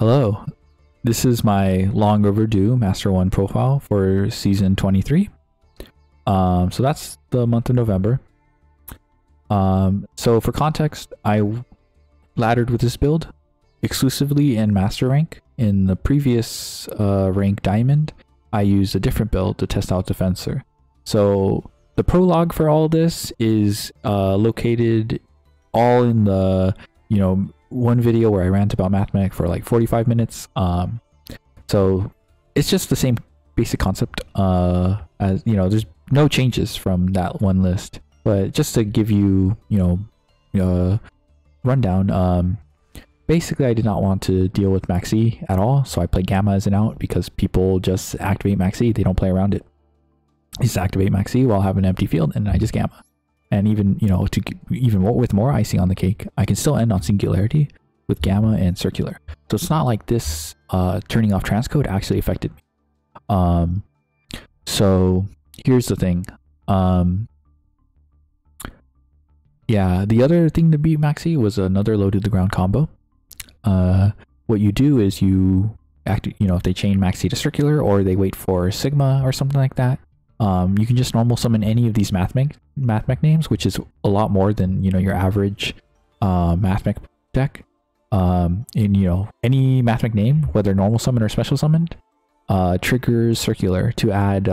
Hello, this is my long overdue Master 1 profile for Season 23. So that's the month of November. So for context, I laddered with this build exclusively in Master rank. In the previous rank Diamond, I used a different build to test out Defensor. So the prologue for all this is located all in the, one video where I rant about Mathmech for like 45 minutes. So it's just the same basic concept as, there's no changes from that one list. But just to give you, rundown, basically I did not want to deal with Max E at all. So I play Gamma as an out because people just activate Max E. They don't play around it. I just activate Max E while having an empty field and I just Gamma. And even, with more icing on the cake, I can still end on Singularity with Gamma and Circular. So it's not like this turning off transcode actually affected me. So here's the thing. Yeah, the other thing to beat Maxi was another low to the ground combo. What you do is you if they chain Maxi to Circular or they wait for Sigma or something like that, you can just normal summon any of these Mathmech names, which is a lot more than your average Mathmech deck. Any Mathmech name, whether normal summon or special summoned, triggers Circular to add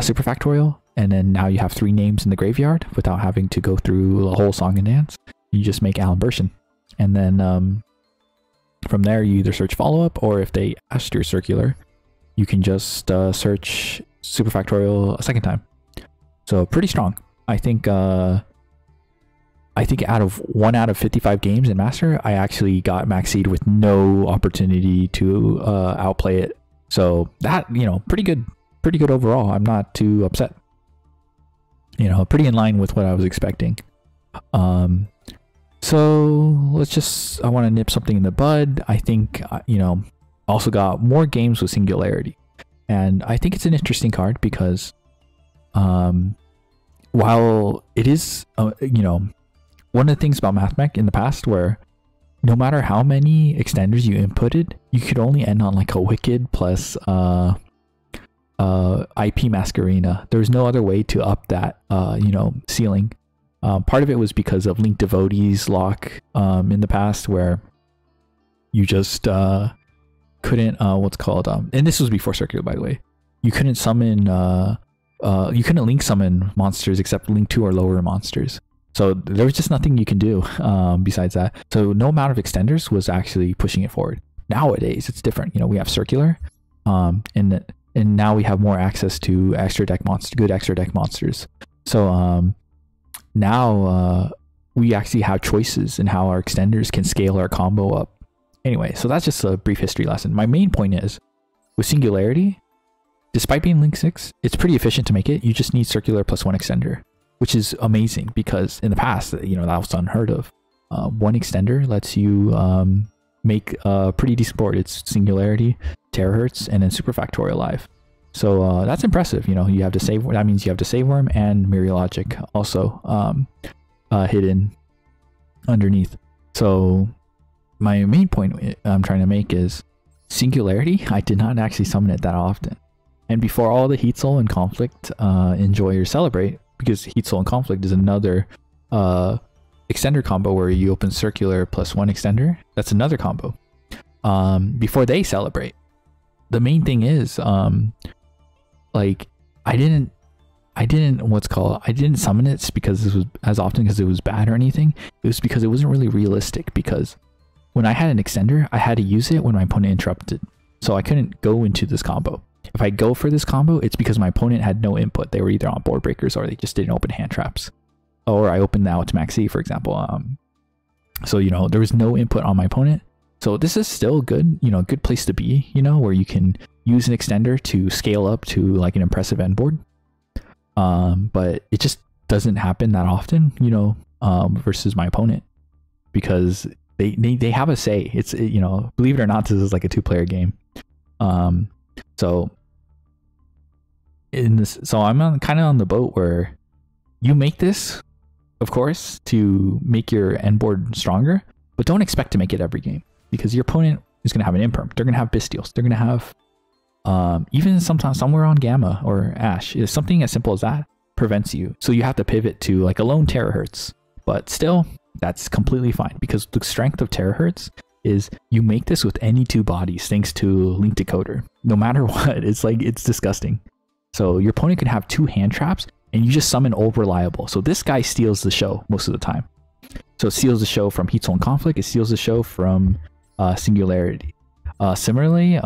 Super Factorial, and then now you have 3 names in the graveyard without having to go through a whole song and dance. You just make Alan Bershin, and then from there you either search follow up, or if they ask your Circular, you can just search Super Factorial a second time. So pretty strong. I think out of 1 out of 55 games in Master, I actually got Maxied with no opportunity to outplay it. So that, pretty good overall. I'm not too upset. Pretty in line with what I was expecting. So I want to nip something in the bud. I think, also got more games with Singularity. And I think it's an interesting card because while it is, one of the things about Mathmech in the past where no matter how many extenders you inputted, you could only end on like a Wicked plus IP Masquerena. There was no other way to up that, ceiling. Part of it was because of Link Devotee's lock in the past where you just couldn't, and this was before Circular, by the way. You couldn't summon, you couldn't link summon monsters except link 2 or lower monsters. So there was just nothing you can do besides that. So no amount of extenders was actually pushing it forward. Nowadays, it's different. We have Circular, and now we have more access to good extra deck monsters. So now we actually have choices in how our extenders can scale our combo up. Anyway, so that's just a brief history lesson. My main point is, with Singularity, despite being Link 6, it's pretty efficient to make it. You just need Circular plus 1 extender, which is amazing because in the past, that was unheard of. 1 extender lets you make a pretty decent board. It's Singularity, Terahertz, and then Super Factorial Live. So that's impressive. You have to save. That means you have to save worm and Mirror Logic also hidden underneath. So my main point I'm trying to make is Singularity, I did not actually summon it that often. And before all the Heat Soul and Conflict Enjoy or Celebrate, because Heat Soul and Conflict is another extender combo where you open Circular plus 1 extender. That's another combo. Before they Celebrate. The main thing is, like, I didn't summon it because this was as often because it was bad or anything. It was because it wasn't really realistic, because when I had an extender, I had to use it when my opponent interrupted. So I couldn't go into this combo. If I go for this combo, it's because my opponent had no input. They were either on board breakers or they just didn't open hand traps. Or I opened out to Max E, for example. So, there was no input on my opponent. So this is still good, good place to be, where you can use an extender to scale up to like an impressive end board. But it just doesn't happen that often, versus my opponent, because they have a say. It's, believe it or not, this is like a 2-player game. So I'm kind of on the boat where you make this, of course, to make your end board stronger, but don't expect to make it every game, because your opponent is going to have an imperm. They're going to have Bystials. They're going to have even sometimes somewhere on Gamma or Ash. Is something as simple as that prevents you. So you have to pivot to like a lone Terahertz. But still, that's completely fine because the strength of Terahertz is you make this with any two bodies thanks to Link Decoder. No matter what, it's like, it's disgusting. So your opponent can have two hand traps and you just summon Old Reliable. So this guy steals the show most of the time. So it steals the show from Heat Soul and Conflict. It steals the show from Singularity. Similarly,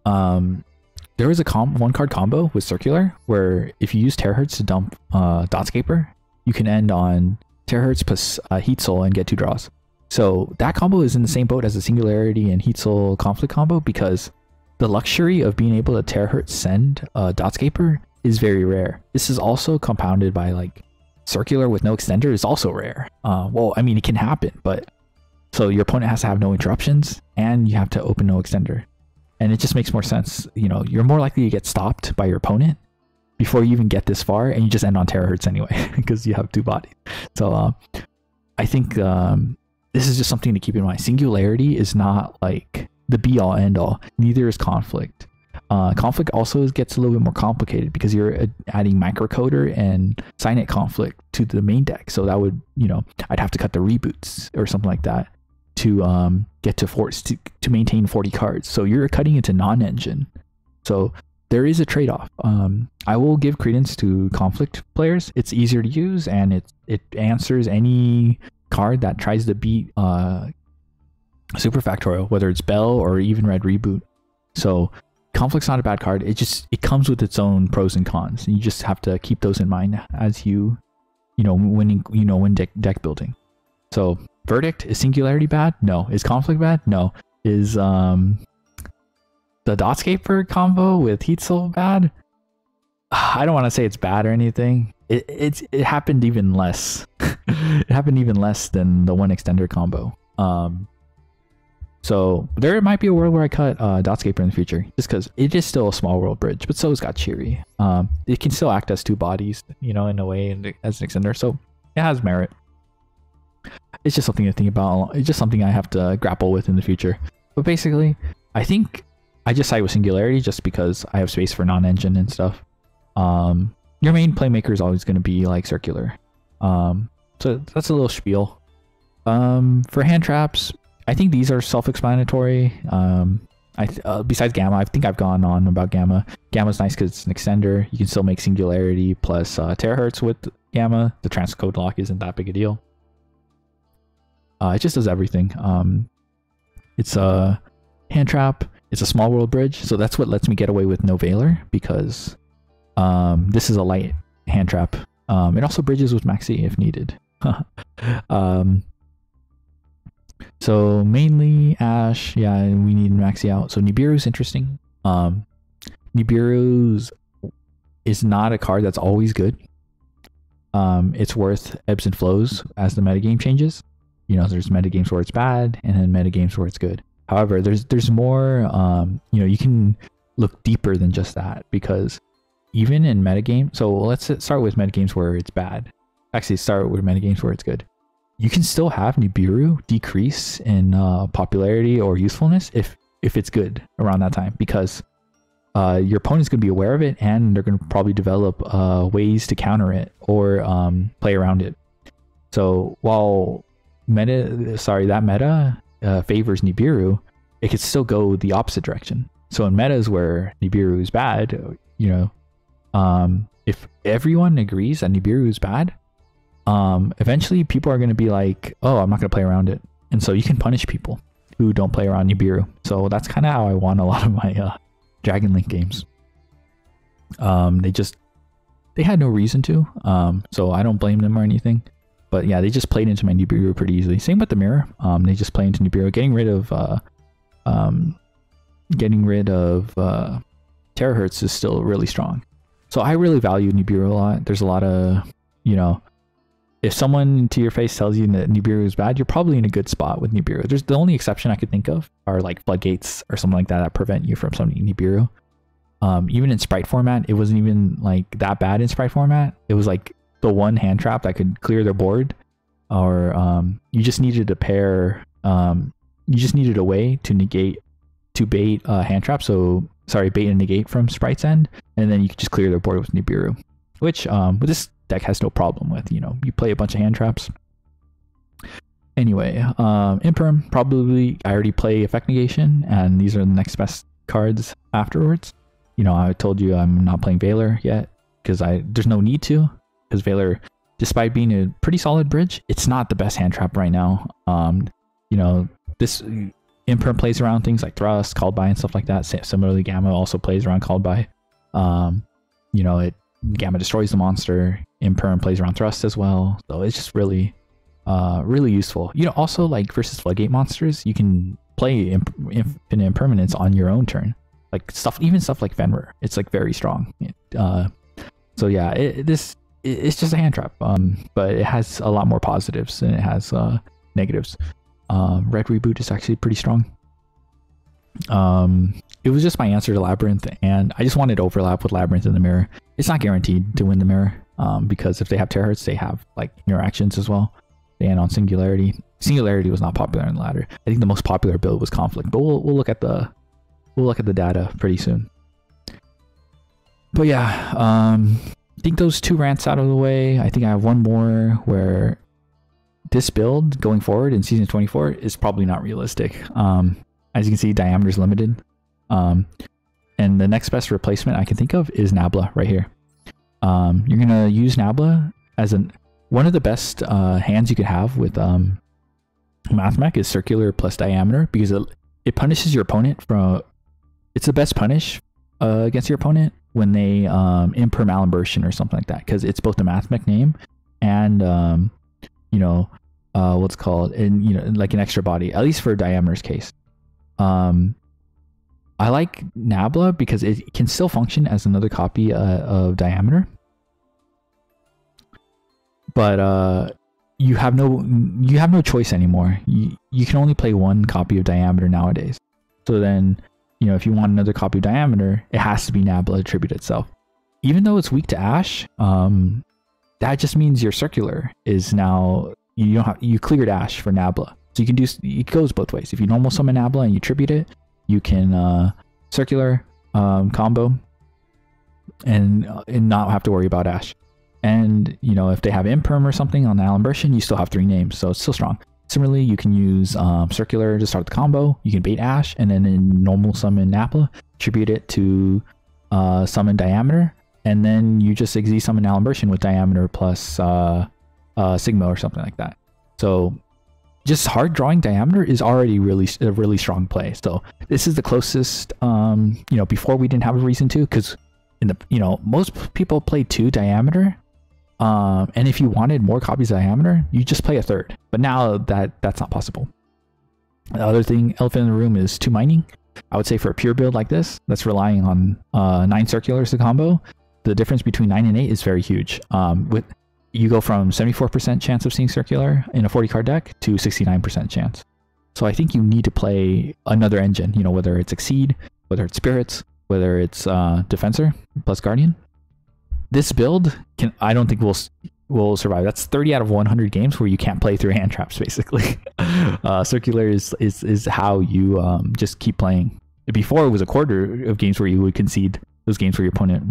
there was a one card combo with Circular where if you use Terahertz to dump Dotscaper, you can end on Terahertz plus Heat Soul and get 2 draws. So that combo is in the same boat as the Singularity and Heat Soul Conflict combo because the luxury of being able to Terahertz send Dotscaper is very rare. This is also compounded by like Circular with no extender is also rare. Well, I mean, it can happen, but so your opponent has to have no interruptions and you have to open no extender. And it just makes more sense. You know, you're more likely to get stopped by your opponent before you even get this far, and you just end on Terahertz anyway because you have 2 bodies. So I think this is just something to keep in mind. Singularity is not like the be-all end-all. Neither is Conflict. Conflict also gets a little bit more complicated because you're adding Microcoder and Signet Conflict to the main deck. So that would, you know, I'd have to cut the reboots or something like that to get to maintain 40 cards. So you're cutting into non-engine. So there is a trade-off. I will give credence to Conflict players. It's easier to use and it answers any card that tries to beat Super Factorial, whether it's Bell or even Red Reboot. So Conflict's not a bad card. It comes with its own pros and cons. And you just have to keep those in mind as you win deck building. So verdict, is Singularity bad? No. Is Conflict bad? No. Is the Dotscaper combo with Heat Soul bad? I don't want to say it's bad or anything. It happened even less. It happened even less than the one extender combo. So there might be a world where I cut Dotscaper in the future, just because it is still a small world bridge, but so is Got Cheery. It can still act as 2 bodies, you know, in a way, and as an extender, so it has merit. It's just something to think about. It's just something I have to grapple with in the future. But basically, I think I just side with Singularity just because I have space for non-engine and stuff. Your main playmaker is always going to be like Circular. So that's a little spiel. For hand traps, I think these are self-explanatory. Besides Gamma, I think I've gone on about Gamma. Gamma's nice because it's an extender. You can still make Singularity plus Terahertz with Gamma. The transcode lock isn't that big a deal. It just does everything. It's a hand trap. It's a small world bridge, so that's what lets me get away with no Veiler because this is a light hand trap. It also bridges with Maxi if needed. So mainly Ash, yeah, we need Maxi out. So Nibiru's interesting. Nibiru's is not a card that's always good. It's worth ebbs and flows as the metagame changes. You know, there's metagames where it's bad and then metagames where it's good. However, there's more, you know, you can look deeper than just that because even in metagame, so let's start with metagames where it's bad. Actually, start with metagames where it's good. You can still have Nibiru decrease in popularity or usefulness if it's good around that time because your opponent's going to be aware of it and they're going to probably develop ways to counter it or play around it. So while that meta favors Nibiru, it could still go the opposite direction. So in metas where Nibiru is bad, you know, if everyone agrees that Nibiru is bad, eventually people are going to be like, oh, I'm not going to play around it. And so you can punish people who don't play around Nibiru. So that's kind of how I won a lot of my Dragon Link games. They had no reason to, so I don't blame them or anything. But yeah, they just played into my Nibiru pretty easily. Same with the mirror. They just play into Nibiru. Getting rid of Terahertz is still really strong. So I really value Nibiru a lot. There's a lot of, you know, if someone to your face tells you that Nibiru is bad, you're probably in a good spot with Nibiru. There's the only exception I could think of are like floodgates or something like that prevent you from summoning Nibiru. Even in Sprite format, it wasn't even like that bad in Sprite format. It was like the one hand trap that could clear their board, or you just needed to pair you just needed a way to bait hand trap. So sorry, bait and negate from Sprite's end, and then you could just clear their board with Nibiru, which with this deck has no problem with. You play a bunch of hand traps. Anyway, Imperm, probably I already play Effect Negation, and these are the next best cards afterwards. I told you I'm not playing Valor yet because there's no need to, because Valor, despite being a pretty solid bridge, it's not the best hand trap right now. This Imperm plays around things like Thrust, Called By, and stuff like that. Similarly, Gamma also plays around Called By. Gamma destroys the monster. Imperm plays around Thrust as well. So it's just really useful. Also, like versus Floodgate monsters, you can play infinite impermanence on your own turn. Like even stuff like Fenrir, it's like very strong. So yeah, it's just a hand trap. But it has a lot more positives than it has negatives. Red Reboot is actually pretty strong. It was just my answer to Labyrinth, and I just wanted to overlap with Labyrinth in the mirror. It's not guaranteed to win the mirror, because if they have Terahertz, they have like interactions as well. And on Singularity, Singularity was not popular in the ladder. I think the most popular build was Conflict, but we'll look at the data pretty soon. But yeah, I think those two rants out of the way. I think I have one more where this build going forward in season 24 is probably not realistic. As you can see, diameter is limited. And the next best replacement I can think of is Nabla right here. You're going to use Nabla as one of the best hands you could have with Mathmech is circular plus diameter, because it punishes your opponent it's the best punish against your opponent when they imper Malimbersion or something like that, because it's both the Mathmech name and what's called, and like an extra body, at least for diameter's case. I like Nabla because it can still function as another copy of diameter, but you have no choice anymore. You can only play one copy of diameter nowadays. So then, if you want another copy of diameter, it has to be Nabla attribute itself. Even though it's weak to Ash, that just means your circular is now, you cleared Ash for Nabla. So you can it goes both ways. If you normal summon Nabla and you tribute it, you can circular combo and not have to worry about Ash. And if they have Imperm or something on the Alimbertion, you still have 3 names, so it's still strong. Similarly, you can use circular to start the combo. You can bait Ash, and then in normal summon Nabla, tribute it to summon diameter, and then you just XZ summon Alimbertion with diameter plus Sigma or something like that. So just hard drawing diameter is already a really strong play. So this is the closest. Before we didn't have a reason to, because most people play 2 diameter. And if you wanted more copies of diameter, you just play a 3rd. But now that's not possible. The other thing, elephant in the room, is 2 mining. I would say for a pure build like this, that's relying on 9 circulars to combo, the difference between 9 and 8 is very huge. You go from 74% chance of seeing circular in a 40 card deck to 69% chance. So I think you need to play another engine, whether it's Exceed, whether it's Spirits, whether it's Defensor plus Guardian. This build I don't think will survive. That's 30 out of 100 games where you can't play through hand traps, basically. Circular is how you just keep playing. Before, it was a quarter of games where you would concede those games where your opponent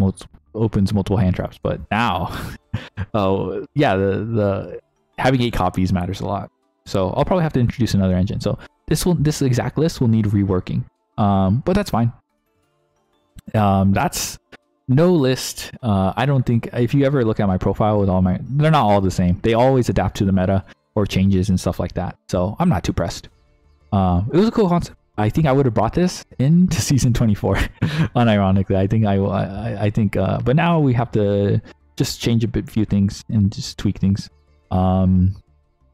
opens multiple hand traps. But now, the having 8 copies matters a lot. So I'll probably have to introduce another engine. So this exact list will need reworking. But that's fine. That's no list. I don't think, if you ever look at my profile with they're not all the same. They always adapt to the meta or changes and stuff like that. So I'm not too pressed. It was a cool concept. I think I would have brought this into season 24. Unironically, I think, but now we have to just change a few things and just tweak things.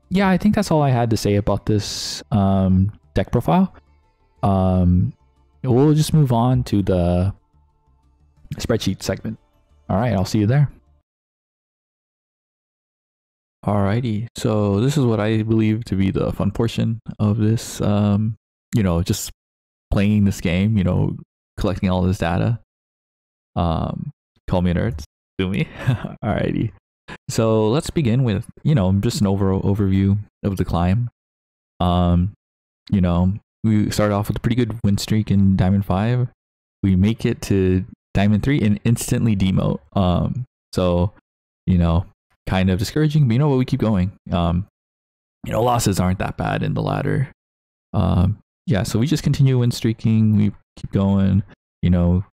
Yeah, I think that's all I had to say about this deck profile. We'll just move on to the spreadsheet segment. All right, I'll see you there. Alrighty, so this is what I believe to be the fun portion of this. Just playing this game. Collecting all this data. Call me a nerd. Sue me. Alrighty. So let's begin with just an overall overview of the climb. you know, we started off with a pretty good win streak in Diamond 5. We make it to Diamond 3 and instantly demote. So, you know, kind of discouraging, but you know what, we keep going. You know, losses aren't that bad in the ladder. Yeah, so we just continue win streaking. We keep going. You know,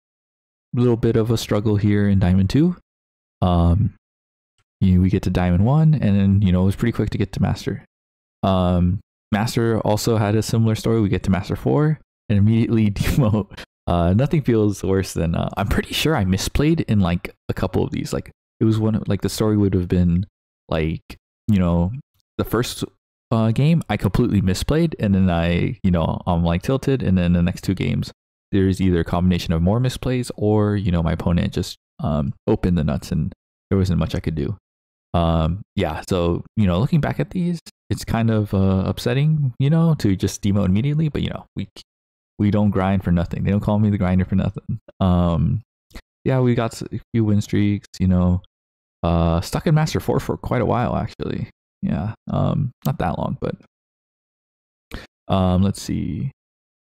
a little bit of a struggle here in Diamond 2. We get to Diamond 1, and then, you know, it was pretty quick to get to Master. Master also had a similar story. We get to Master 4 and immediately demote. Nothing feels worse than I'm pretty sure I misplayed in like a couple of these. Like it was one, like the story would have been like, you know, the first game I completely misplayed, and then I'm like tilted, and then the next 2 games there's either a combination of more misplays or, you know, my opponent just opened the nuts and there wasn't much I could do. Yeah, so, you know, looking back at these, it's kind of upsetting, you know, to just demote immediately, but you know, we don't grind for nothing. They don't call me the grinder for nothing. Yeah, we got a few win streaks, you know, stuck in Master 4 for quite a while, actually. Yeah, not that long, but let's see.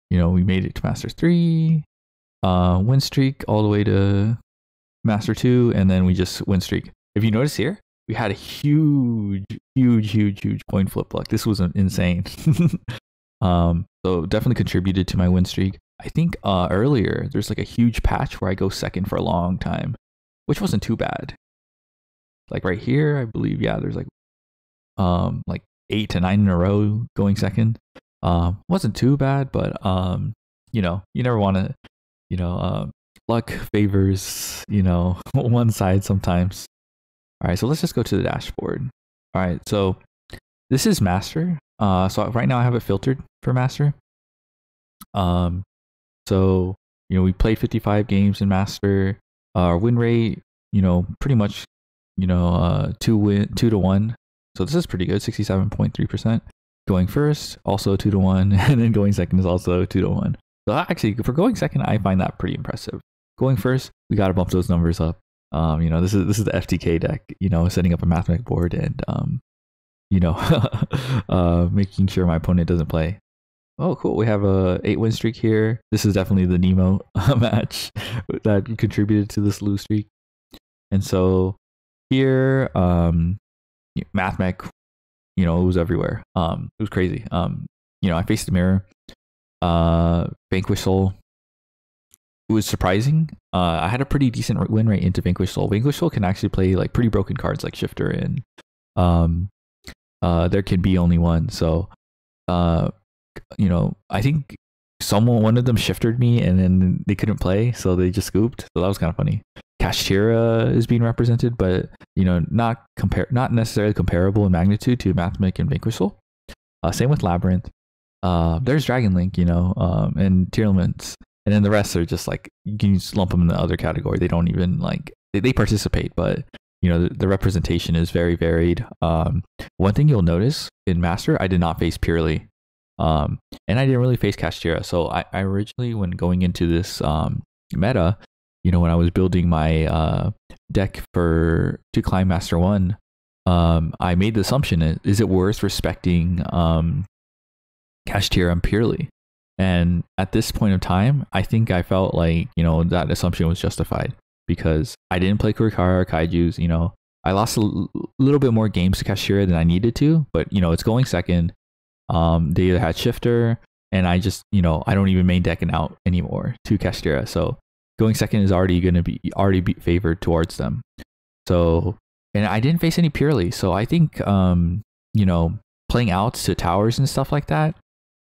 You know, we made it to Master 3, win streak all the way to Master 2, and then we just win streak. If you notice here, we had a huge coin flip luck. This was insane. So definitely contributed to my win streak. I think earlier there's like a huge patch where I go second for a long time, which wasn't too bad. Like right here, I believe, yeah, there's like 8 to 9 in a row going second. Wasn't too bad, but you know, you never want to, you know, luck favors, you know, one side sometimes. All right, so let's just go to the dashboard. All right, so this is Master. So right now I have it filtered for Master. So, you know, we played 55 games in Master. Our win rate, you know, pretty much, you know, 2 to 1. So this is pretty good, 67.3%. Going first, also 2 to 1, and then going second is also 2 to 1. So actually, for going second, I find that pretty impressive. Going first, we got to bump those numbers up. You know, this is the FTK deck. You know, setting up a Mathmech board and you know, making sure my opponent doesn't play. Oh, cool. We have a 8 win streak here. This is definitely the Nemo match that contributed to this lose streak. And so here, Mathmech, you know, it was everywhere. It was crazy. You know, I faced the mirror. Vanquish Soul. It was surprising. I had a pretty decent win rate into Vanquish Soul. Vanquish Soul can actually play like pretty broken cards like Shifter and there can be only one. So you know, I think one of them shifted me and then they couldn't play, so they just scooped. So that was kind of funny. Kashtira is being represented, but you know, not necessarily comparable in magnitude to Mathmech and Vanquish Soul. Same with Labyrinth. There's Dragon Link, you know, and Tearlaments, and then the rest are just like, you can just lump them in the other category. They don't even like, they participate, but you know, the representation is very varied. One thing you'll notice in Master, I did not face Purely. And I didn't really face Kashtira. So I originally, when going into this meta, you know, when I was building my deck to climb Master 1, I made the assumption, is it worth respecting Kashtira and Purely? And at this point of time, I think I felt like, you know, that assumption was justified, because I didn't play Kurikara or Kaijus. You know, I lost a little bit more games to Kashtira than I needed to, but you know, it's going second. They either had Shifter, and I just, you know, I don't even main decking out anymore to Kashtira. So going second is already going to be favored towards them. So, and I didn't face any Purely. So I think, you know, playing outs to towers and stuff like that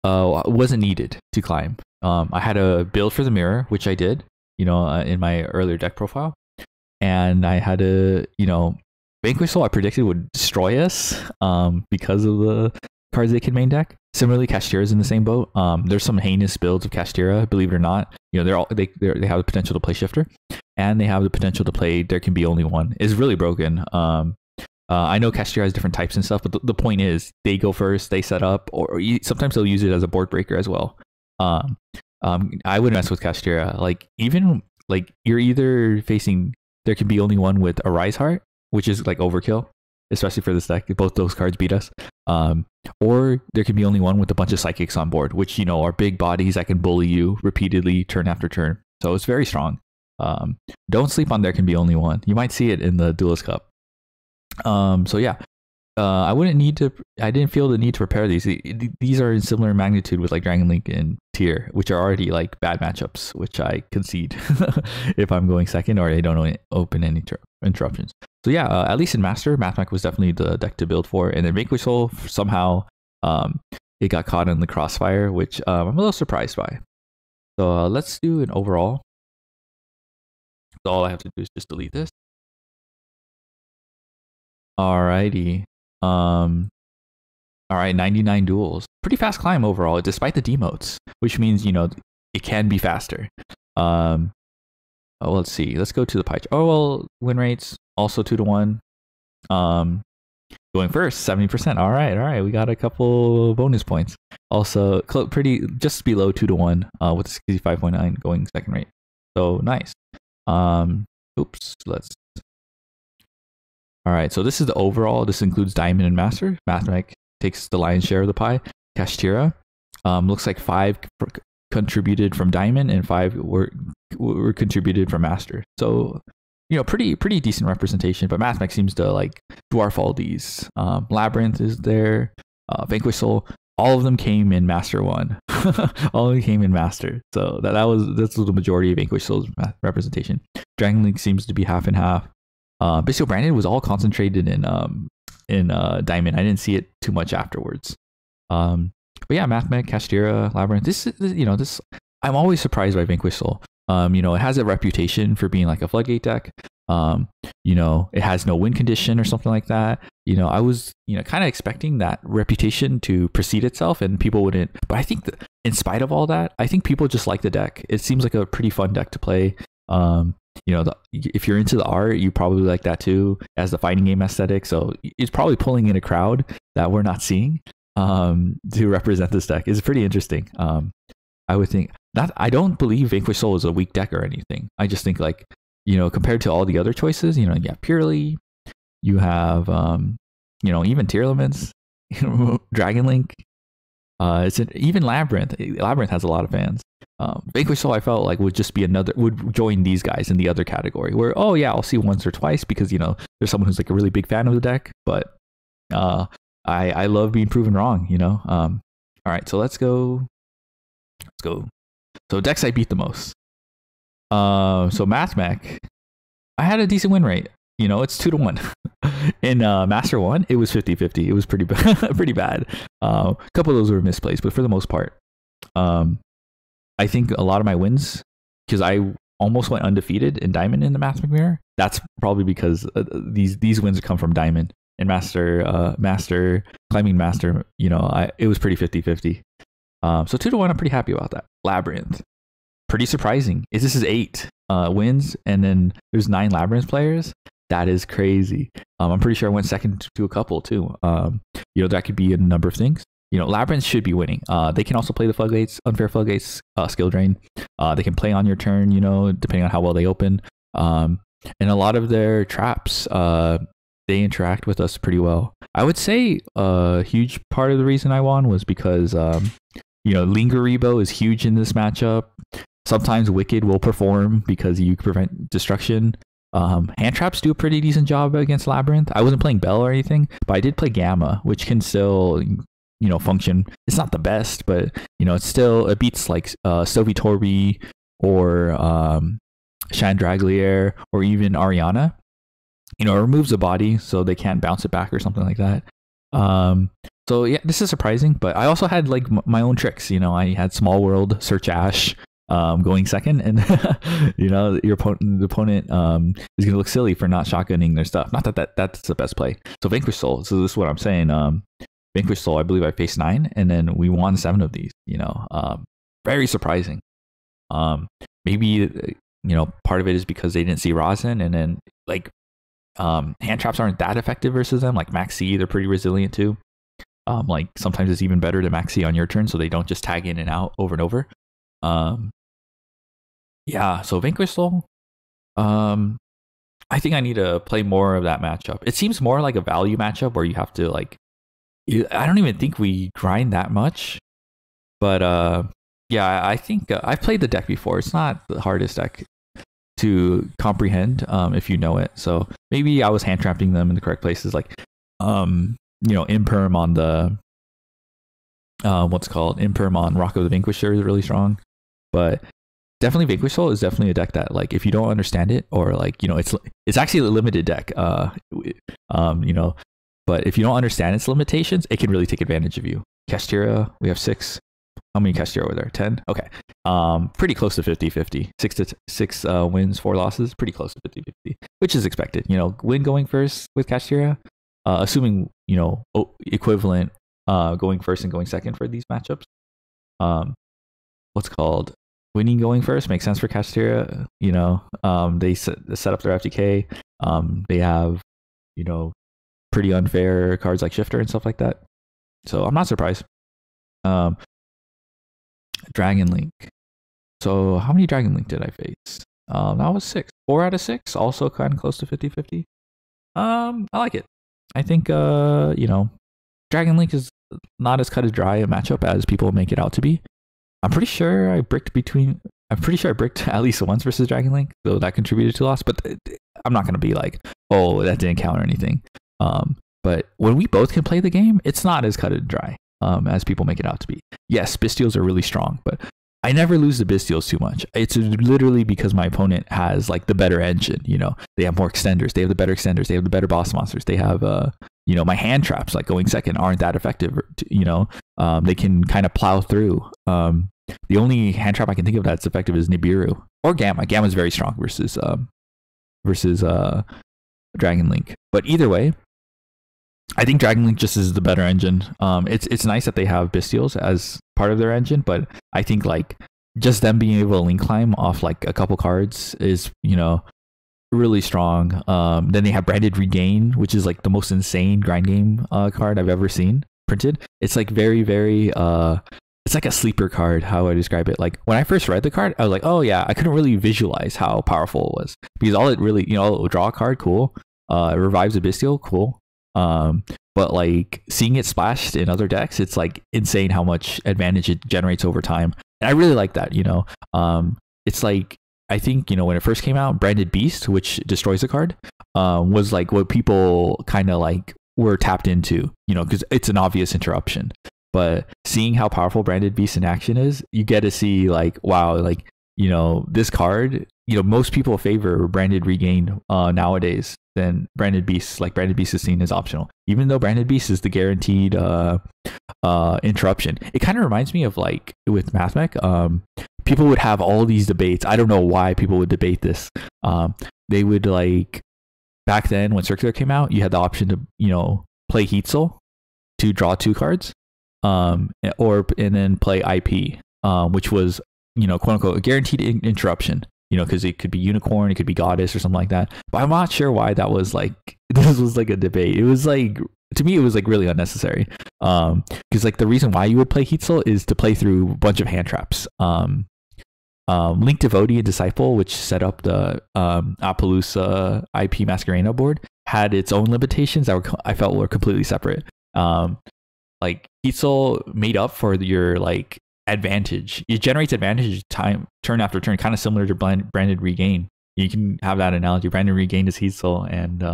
wasn't needed to climb. I had a build for the mirror, which I did, you know, in my earlier deck profile. And I had a, you know, Vanquish Soul I predicted would destroy us because of the cards they can main deck. Similarly, Kashtira is in the same boat. There's some heinous builds of Kashtira, believe it or not. You know, they have the potential to play Shifter, and they have the potential to play There Can Be Only One. It's really broken. I know Kashtira has different types and stuff, but the point is, they go first, they set up, or sometimes they'll use it as a board breaker as well. I wouldn't mess with Kashtira. Like, even like, you're either facing There Can Be Only One with a Rise Heart, which is like overkill. especially for this deck. Both those cards beat us. Or there can be only one with a bunch of psychics on board, which, you know, are big bodies that can bully you repeatedly turn after turn. So it's very strong. Don't sleep on there can be only one. You might see it in the Duelist Cup. So yeah, I didn't feel the need to prepare these. These are in similar magnitude with like Dragon Link and Tier, which are already like bad matchups, which I concede if I'm going second or I don't open any interruptions. So yeah, at least in Master, Mathmech was definitely the deck to build for. And then Vanquish Soul, somehow it got caught in the crossfire, which I'm a little surprised by. So let's do an overall. So all I have to do is just delete this. Alrighty. All right, 99 duels. Pretty fast climb overall, despite the demotes, which means, you know, it can be faster. Oh, let's see. Let's go to the pie chart. Oh, well, win rates also 2-1. Going first, 70%. All right. We got a couple bonus points. Also, pretty just below 2-1 with 65.9 going second rate. So nice. Oops. All right, so this is the overall. This includes Diamond and Master. Mathmech takes the lion's share of the pie. Kashtira, looks like 5 contributed from Diamond and 5 were contributed from Master. So, you know, pretty decent representation. But Mathmech seems to like dwarf all these. Labyrinth is there. Vanquish Soul. All of them came in Master 1. All of them came in Master. So that's the majority of Vanquish Soul's representation. Dragon Link seems to be half and half. Bistio Branded was all concentrated in Diamond. I didn't see it too much afterwards. But yeah, Mathmech, Kashtira, Labyrinth. This I'm always surprised by Vanquish Soul. You know, it has a reputation for being like a floodgate deck. You know, it has no win condition or something like that. You know, I was, you know, kind of expecting that reputation to precede itself and people wouldn't. But I think that in spite of all that, I think people just like the deck. It seems like a pretty fun deck to play. You know, if you're into the art, you probably like that too, as the fighting game aesthetic. So it's probably pulling in a crowd that we're not seeing to represent this deck. It's pretty interesting. I would think I don't believe Vanquish Soul is a weak deck or anything. I just think, like, you know, compared to all the other choices, you know, you have Purely, you have you know, even Tier Elements, Dragon Link, even Labyrinth. Labyrinth has a lot of fans. Vanquish Soul, I felt like would join these guys in the other category where, oh yeah, I'll see once or twice because, you know, there's someone who's like a really big fan of the deck, but I love being proven wrong, you know. All right, so let's go. So decks I beat the most. So Mathmech, I had a decent win rate. You know, it's 2-1. In Master 1, it was 50-50. It was pretty bad. A couple of those were misplaced, but for the most part, I think a lot of my wins, because I almost went undefeated in Diamond in the Mathmech Mirror. That's probably because these wins come from Diamond and Master, Climbing Master. You know, it was pretty 50-50. So 2-1, I'm pretty happy about that. Labyrinth, pretty surprising. This is 8 wins, and then there's 9 Labyrinth players. That is crazy. I'm pretty sure I went second to a couple too. You know, that could be a number of things. You know, Labyrinth should be winning. They can also play the floodgates, unfair floodgates, skill drain. They can play on your turn, you know, depending on how well they open. And a lot of their traps, they interact with us pretty well. I would say a huge part of the reason I won was because, you know, Linger Rebo is huge in this matchup. Sometimes Wicked will perform because you prevent destruction. Hand traps do a pretty decent job against Labyrinth. I wasn't playing Bell or anything, but I did play Gamma, which can still, you know, function. It's not the best, but, you know, it beats like Sylvie Torby or Chandraglier or even Ariana. You know, it removes the body so they can't bounce it back or something like that. So yeah, this is surprising, but I also had like my own tricks. You know, I had Small World, Search Ash, going second, and you know, the opponent is gonna look silly for not shotgunning their stuff. Not that that's the best play. So Vanquish Soul. So this is what I'm saying. Vanquish Soul, I believe I faced 9, and then we won 7 of these. You know, very surprising. Maybe, you know, part of it is because they didn't see Rosin, and then like hand traps aren't that effective versus them. Like Maxi, they're pretty resilient too. Like sometimes it's even better to Maxi on your turn, so they don't just tag in and out over and over. Yeah, so Vanquish Soul, I I think I need to play more of that matchup. It seems more like a value matchup where you have to like. I don't even think we grind that much, but yeah, I think I've played the deck before. It's not the hardest deck to comprehend if you know it. So maybe I was hand trapping them in the correct places, like Imperm on the Imperm on Rock of the Vanquisher is really strong, but definitely Vanquish Soul is definitely a deck that like if you don't understand it or like it's actually a limited deck, but if you don't understand its limitations, it can really take advantage of you. Castira, we have 6. How many Castira were there? 10? Okay. Pretty close to 50-50. 6 wins, 4 losses. Pretty close to 50-50, which is expected. Win going first with Castira, assuming, equivalent going first and going second for these matchups. Winning going first makes sense for Castira. They set up their FTK. They have, pretty unfair cards like Shifter and stuff like that. So I'm not surprised. Dragon Link. So how many Dragon Link did I face? That was 6. 4 out of 6. Also kind of close to 50-50. I like it. I think Dragon Link is not as cut and dry a matchup as people make it out to be. I'm pretty sure I bricked at least once versus Dragon Link, so that contributed to loss. But I'm not gonna be like, oh, that didn't count or anything. But when we both can play the game, it's not as cut and dry as people make it out to be. Yes, Bystials are really strong, but I never lose the Bystials too much. It's literally because my opponent has like the better engine. They have more extenders. They have the better extenders. They have the better boss monsters. They have my hand traps like going second aren't that effective. They can kind of plow through. The only hand trap I can think of that's effective is Nibiru or Gamma. Gamma is very strong versus Dragon Link. But either way, I think Dragon Link just is the better engine. It's nice that they have Bystials as part of their engine, but I think like just them being able to link climb off like a couple cards is really strong. Then they have Branded Regain, which is like the most insane grind game card I've ever seen printed. It's like very, very it's like a sleeper card, how I describe it. Like when I first read the card, I was like, oh yeah, I couldn't really visualize how powerful it was because all it really, draw a card, cool. It revives a Bystial, cool. But like seeing it splashed in other decks, it's like insane how much advantage it generates over time. And I really like that, it's like, I think, when it first came out, Branded Beast, which destroys a card, was like what people kind of like were tapped into, because it's an obvious interruption. But seeing how powerful Branded Beast in action is, you get to see like, wow, like, this card, most people favor Branded Regain nowadays than Branded Beast. Like Branded Beast is seen as optional, even though Branded Beast is the guaranteed interruption. It kind of reminds me of like with Mathmech. People would have all these debates. I don't know why people would debate this. They would like back then when Circular came out, you had the option to play Heat Soul to draw 2 cards, and then play IP, which was quote unquote a guaranteed interruption. Because it could be Unicorn, it could be Goddess or something like that. But I'm not sure why that was like, this was like a debate. It was like, to me, it was like really unnecessary. Because like the reason why you would play Heat Soul is to play through a bunch of hand traps. Link Devotee and Disciple, which set up the Appaloosa IP Masquerena board, had its own limitations that I felt were completely separate. Like Heat Soul made up for your like advantage. It generates advantage time turn after turn, kind of similar to Branded Regain. You can have that analogy. Branded Regain is Heat Soul, and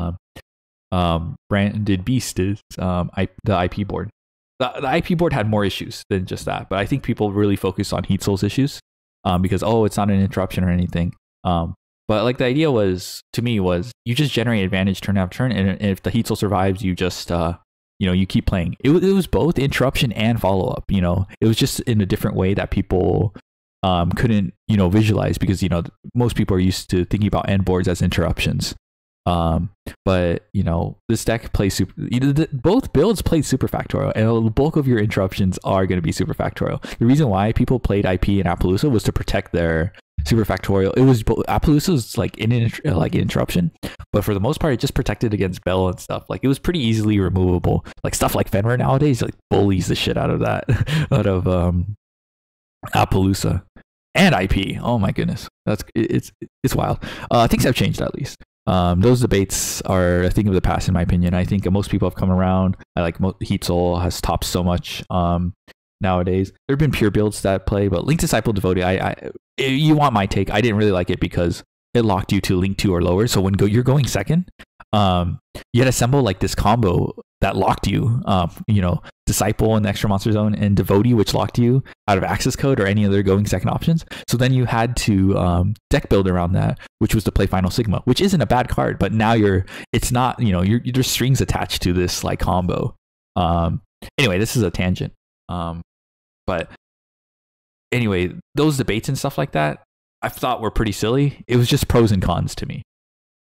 Branded Beast is the IP board. The IP board had more issues than just that, but I think people really focus on Heat Soul's issues because it's not an interruption or anything. But like the idea was, to me, was you just generate advantage turn after turn, and if the Heat Soul survives, you just you keep playing. It was both interruption and follow up. It was just in a different way that people couldn't visualize because most people are used to thinking about end boards as interruptions. But this deck plays both builds played super factorial, and the bulk of your interruptions are going to be super factorial. The reason why people played IP and Appaloosa was to protect their super factorial. It was Appaloosa was like an interruption, but for the most part, it just protected against Bell and stuff. Like it was pretty easily removable. Like stuff like Fenrir nowadays like bullies the shit out of that, out of Appaloosa and IP. Oh my goodness, it's wild. Things have changed at least. Those debates are a thing of the past, in my opinion. I think most people have come around. I like Heat Soul has topped so much nowadays. There have been pure builds that play, but Link Disciple Devotee, you want my take. I didn't really like it because it locked you to Link 2 or lower. So when you're going second, you had to assemble like this combo that locked you, Disciple in the extra monster zone and Devotee, which locked you out of access code or any other going second options. So then you had to deck build around that, which was to play Final Sigma, which isn't a bad card, but now it's not, there's strings attached to this like combo. Anyway, this is a tangent. But anyway, those debates and stuff like that, I thought were pretty silly. It was just pros and cons to me.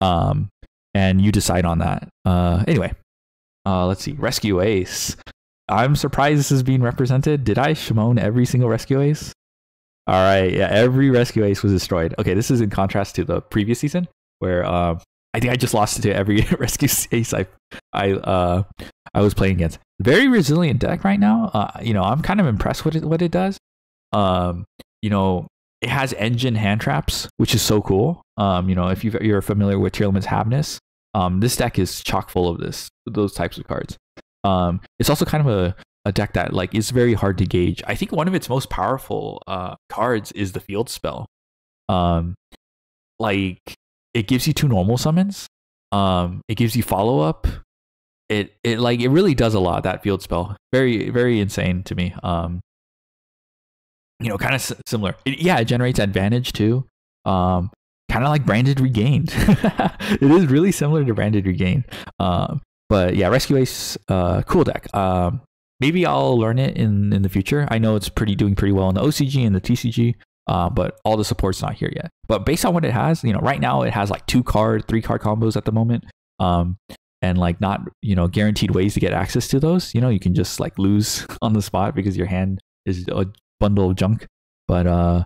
And you decide on that. Anyway, let's see. Rescue Ace. I'm surprised this is being represented. Did I Shimon every single Rescue Ace? All right. Yeah, every Rescue Ace was destroyed. Okay, this is in contrast to the previous season where I think I just lost it to every Rescue Ace I was playing against. Very resilient deck right now. I'm kind of impressed with what it does. It has engine hand traps, which is so cool. If you're familiar with Tearlaman's Havness, this deck is chock full of those types of cards. It's also kind of a deck that like is very hard to gauge. I think one of its most powerful cards is the Field Spell. Like it gives you 2 normal summons. It gives you follow up. It really does a lot, that Field Spell. Very, very insane to me. Kind of similar. It generates advantage too. Kind of like Branded Regain. It is really similar to Branded Regain. But yeah, Rescue Ace, cool deck. Maybe I'll learn it in the future. I know it's doing pretty well in the OCG and the TCG, but all the support's not here yet. But based on what it has, right now it has like 2-card, 3-card combos at the moment. And like not, guaranteed ways to get access to those. You can just like lose on the spot because your hand is a bundle of junk. But I'm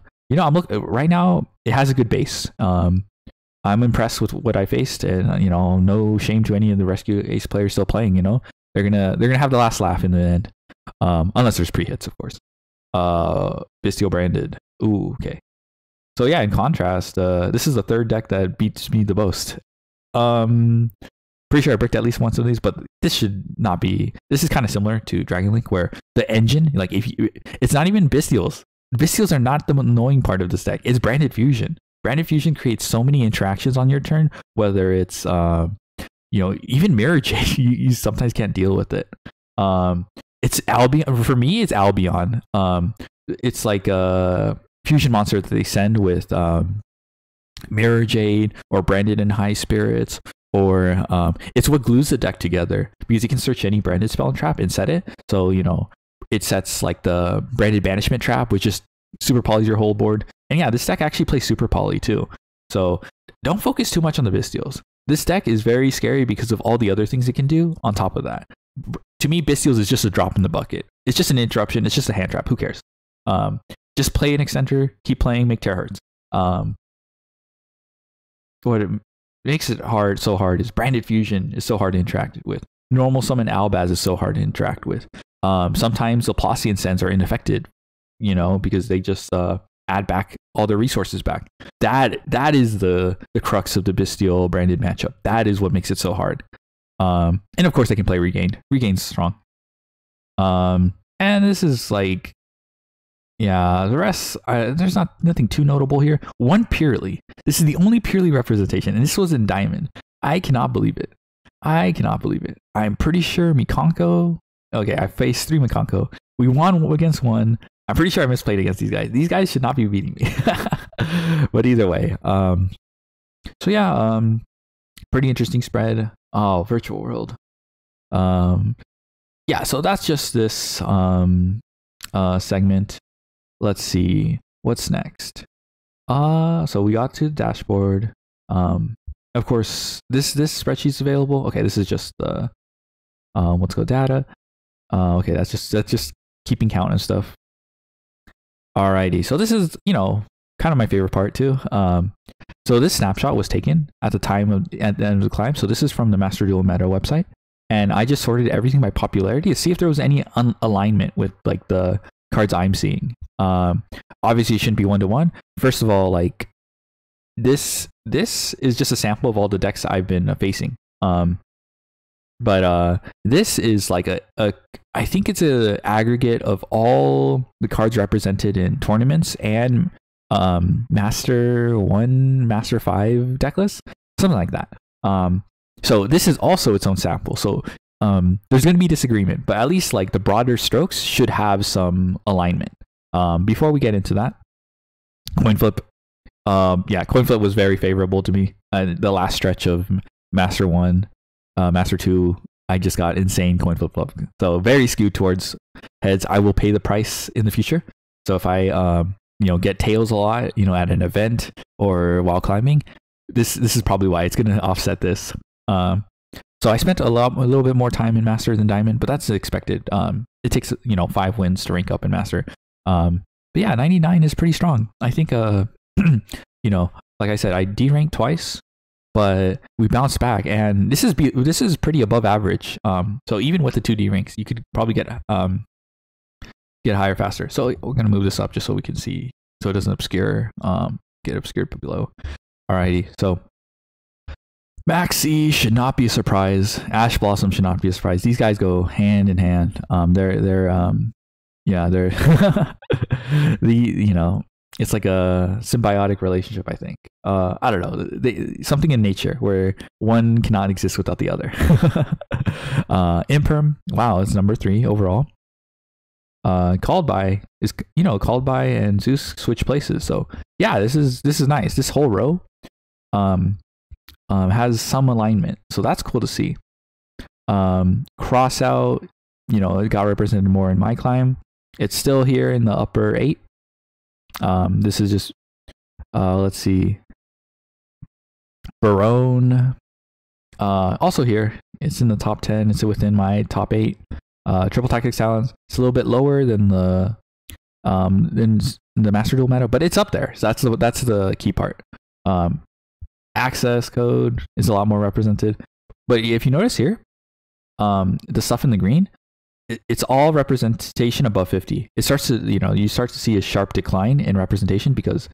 right now it has a good base. I'm impressed with what I faced, and no shame to any of the Rescue Ace players still playing. They're gonna have the last laugh in the end, unless there's pre-hits, of course. Bestial Branded. Ooh, okay. So yeah, in contrast, this is the third deck that beats me the most. Pretty sure I bricked at least once of these, but this should not be. This is kind of similar to Dragon Link, where the engine, like it's not even Bestials. Bestials are not the annoying part of this deck. It's Branded Fusion. Branded Fusion creates so many interactions on your turn, whether it's even Mirror Jade, you sometimes can't deal with it. It's Albion. For me, it's Albion. It's like a fusion monster that they send with Mirror Jade or Branded in High Spirits, or it's what glues the deck together, because you can search any branded spell and trap and set it. So it sets like the Branded Banishment trap, which just super polys your whole board. And yeah, this deck actually plays super poly too. So don't focus too much on the Bestials. This deck is very scary because of all the other things it can do on top of that. To me, Bestials is just a drop in the bucket. It's just an interruption. It's just a hand trap. Who cares? Just play an Excenter, keep playing, make terahertz. What it makes it so hard is Branded Fusion is so hard to interact with. Normal Summon Albaz is so hard to interact with. Sometimes the Laplacian Sends are unaffected, because they just add back all their resources back. That is the crux of the Bestial Branded matchup. That is what makes it so hard. And of course they can play Regain. Regain's strong. And this is like, yeah, the rest, there's nothing too notable here. One purely. This is the only purely representation, and this was in Diamond. I cannot believe it. I'm pretty sure Mikanko. Okay, I faced 3 Mikanko. We won against 1. I'm pretty sure I misplayed against these guys. These guys should not be beating me. But either way. So yeah, pretty interesting spread. Oh, Virtual World. Yeah, so that's just this segment. Let's see. What's next? So we got to the dashboard. Of course, this spreadsheet's available. Okay, this is just the let's go data. Okay, that's just keeping count and stuff. Alrighty, so this is kind of my favorite part too. So this snapshot was taken at the end of the climb. So this is from the Master Duel Meta website, and I just sorted everything by popularity to see if there was any alignment with like the cards I'm seeing. Obviously, it shouldn't be 1-to-1. First of all, like this is just a sample of all the decks I've been facing. But this is like I think it's a aggregate of all the cards represented in tournaments and Master 1, Master 5 deck lists, something like that. So this is also its own sample. So there's going to be disagreement, but at least like the broader strokes should have some alignment. Before we get into that, coin flip. Yeah, coin flip was very favorable to me. The last stretch of Master 1, Master 2, I just got insane coin flip flop. So very skewed towards heads. I will pay the price in the future. So if I get tails a lot, at an event or while climbing, this is probably why it's going to offset this. So I spent a little bit more time in Master than Diamond, but that's expected. It takes 5 wins to rank up in Master. But yeah, 99 is pretty strong. I think like I said, I D-ranked twice, but we bounced back, and this is pretty above average. So even with the 2 D-ranks, you could probably get higher faster. So we're gonna move this up just so we can see, so it doesn't get obscured below. Alrighty, so Maxi should not be a surprise. Ash Blossom should not be a surprise. These guys go hand in hand. They're it's like a symbiotic relationship, I think. I don't know. Something in nature where one cannot exist without the other. Imperm, wow, it's number 3 overall. Called by and Zeus switch places. So yeah, this is nice. This whole row has some alignment, so that's cool to see. Cross out, it got represented more in my climb. It's still here in the upper 8. This is just let's see, Barone, also here. It's in the top 10. It's within my top 8. Triple Tactics Talents, it's a little bit lower than the Master Duel meta, but it's up there. So that's the key part. Access code is a lot more represented, but if you notice here, the stuff in the green, it's all representation above 50. It starts to, you start to see a sharp decline in representation because,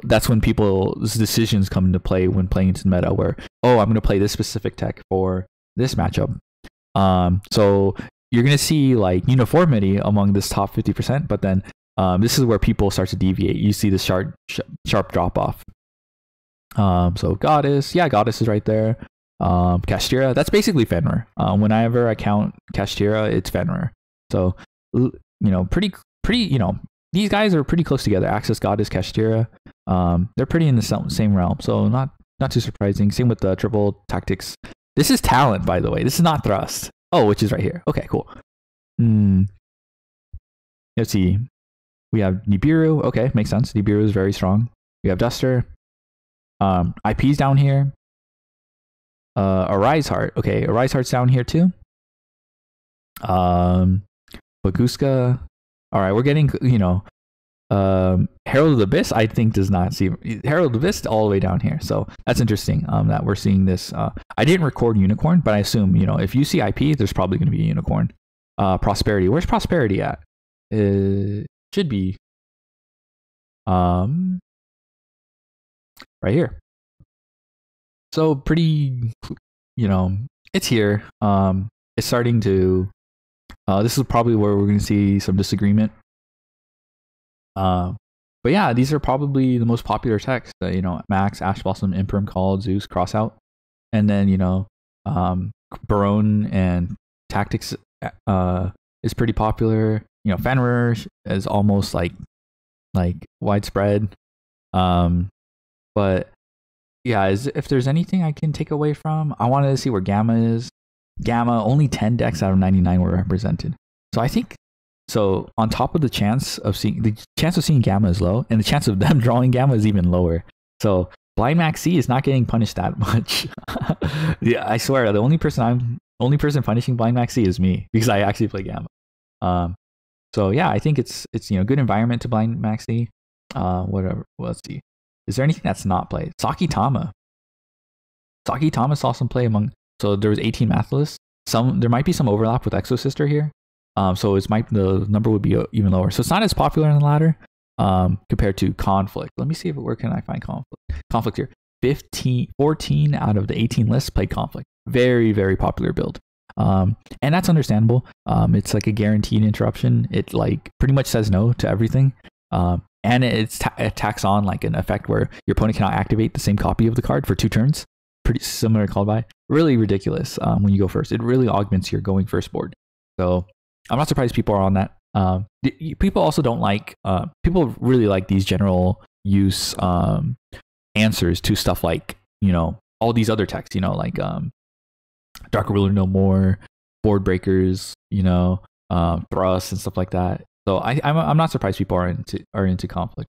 that's when people's decisions come into play when playing into the meta, where, oh, I'm going to play this specific tech for this matchup. So you're going to see like uniformity among this top 50%, but then this is where people start to deviate. You see the sharp drop off. So Goddess is right there. Kashtira, that's basically Fenrir. Whenever I count Kashtira, it's Fenrir. So pretty these guys are pretty close together. Access, Goddess, Kashtira, they're pretty in the same realm. So not too surprising. Same with the Triple Tactics. This is talent, by the way. This is not thrust. Oh, which is right here. Okay, cool. Let's see. We have Nibiru. Okay, makes sense. Nibiru is very strong. We have Duster. IP's down here. Arise Heart. Okay, Arise Heart's down here too. Baguska. All right, we're getting, Herald of the Abyss, I think, does not see Herald of the Abyss all the way down here. So that's interesting that we're seeing this. I didn't record Unicorn, but I assume, if you see IP, there's probably going to be a Unicorn. Prosperity. Where's Prosperity at? Should be right here. So pretty, it's here. It's starting to, this is probably where we're going to see some disagreement. But yeah, these are probably the most popular techs. Max, Ash Blossom, Imperm, Call, Zeus, Crossout, and then Barone and Tactics is pretty popular. Fenrir is almost like widespread. But yeah, if there's anything I can take away from, I wanted to see where Gamma is. Gamma, only 10 decks out of 99 were represented. So I think, on top of the chance of seeing Gamma is low, and the chance of them drawing Gamma is even lower. So Blind Max C is not getting punished that much. Yeah, I swear, the only person punishing Blind Max C is me, because I actually play Gamma. So yeah, I think it's good environment to Blind Max C. Whatever. Well, let's see. Is there anything that's not played? Sakitama saw some play among. So there was 18 Mathlists. There might be some overlap with Exo Sister here. So the number would be even lower. So it's not as popular in the ladder. compared to conflict. Let me see where can I find conflict here. 14 out of the 18 lists play conflict. Very, very popular build. And that's understandable. It's like a guaranteed interruption. It like pretty much says no to everything. And it tacks on like an effect where your opponent cannot activate the same copy of the card for 2 turns. Pretty similar to call by. Really ridiculous when you go first. It really augments your going first board. So I'm not surprised people are on that. People also don't like, people really like these general use answers to stuff like, all these other texts, like Dark Ruler No More, Board Breakers, Thrust and stuff like that. So I'm not surprised people are into conflict.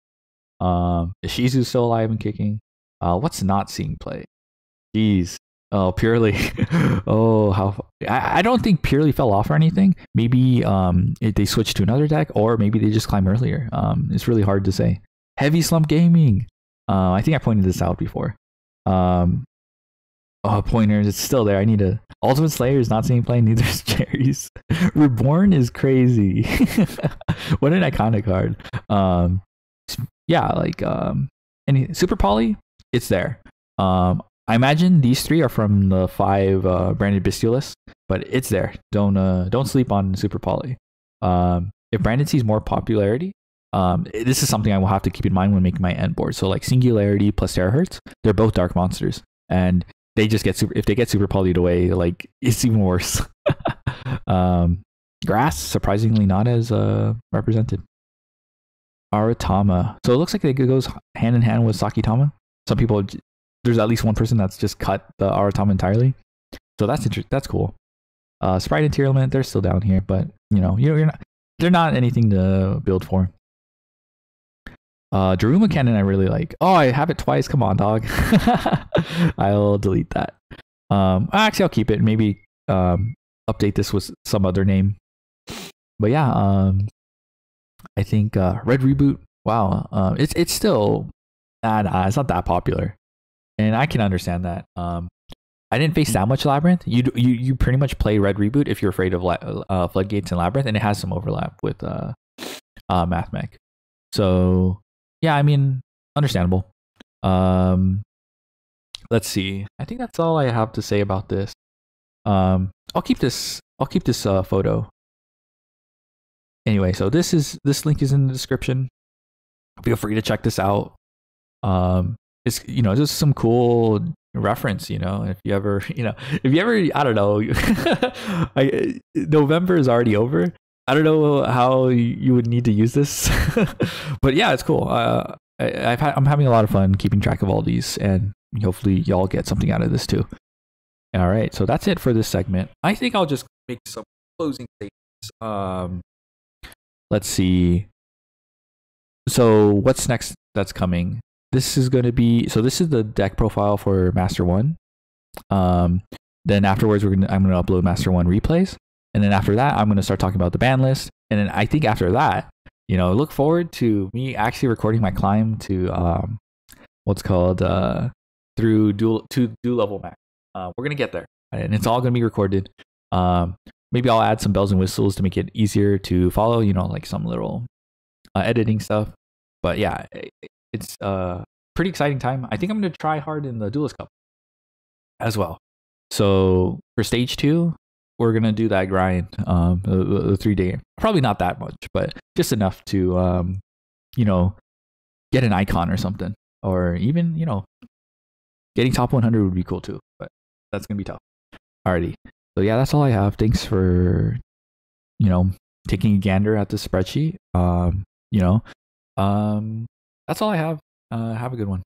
Is Shizu's still alive and kicking? What's not seeing play? Jeez. Oh, Purely. Oh, how I don't think Purely fell off or anything. Maybe they switched to another deck, or maybe they just climbed earlier. It's really hard to say. Heavy Slump Gaming. I think I pointed this out before. Pointers, it's still there. I need to. Ultimate Slayer is not seeing play. Neither is Cherries. Reborn is crazy. What an iconic card. Yeah, like any Super Poly, it's there. I imagine these 3 are from the 5 branded bestial lists, but it's there. Don't sleep on Super Poly. If Brandon sees more popularity, this is something I will have to keep in mind when making my end board. So like Singularity plus Terahertz, they're both dark monsters, and they just get if they get super polyed away, like it's even worse. Grass, surprisingly not as represented. Aratama. So it looks like it goes hand in hand with Sakitama. Some people, there's at least one person that's just cut the Aratama entirely. So that's cool. Sprite and Tier Element, they're still down here, but they're not anything to build for. Daruma Cannon I really like. Oh, I have it twice. Come on, dog. I'll delete that. Actually, I'll keep it. Maybe update this with some other name. But yeah, I think Red Reboot. Wow, it's still it's not that popular, and I can understand that. I didn't face that much Labyrinth. You pretty much play Red Reboot if you're afraid of Floodgates and Labyrinth, and it has some overlap with Mathmech. So yeah, I mean, understandable. Let's see. I think that's all I have to say about this. I'll keep this photo. Anyway, so this link is in the description. Feel free to check this out. It's just some cool reference. If you ever I don't know. November is already over. I don't know how you would need to use this, but yeah, it's cool. I'm having a lot of fun keeping track of all these, and hopefully y'all get something out of this too. All right, so that's it for this segment. I think I'll just make some closing statements. Let's see. So what's next that's coming? This is going to be, this is the deck profile for Master 1. Then afterwards, I'm going to upload Master 1 replays. And then after that, I'm going to start talking about the ban list. And then I think after that, look forward to me actually recording my climb to what's called through Duel level max. We're going to get there, and it's all going to be recorded. Maybe I'll add some bells and whistles to make it easier to follow, like some little editing stuff. But yeah, it's pretty exciting time. I think I'm going to try hard in the Duelist Cup as well. So for stage 2, we're going to do that grind, the 3-day game. Probably not that much, but just enough to, get an icon or something. Or even, getting top 100 would be cool too. But that's going to be tough. Alrighty. So yeah, that's all I have. Thanks for, taking a gander at the spreadsheet. That's all I have. Have a good one.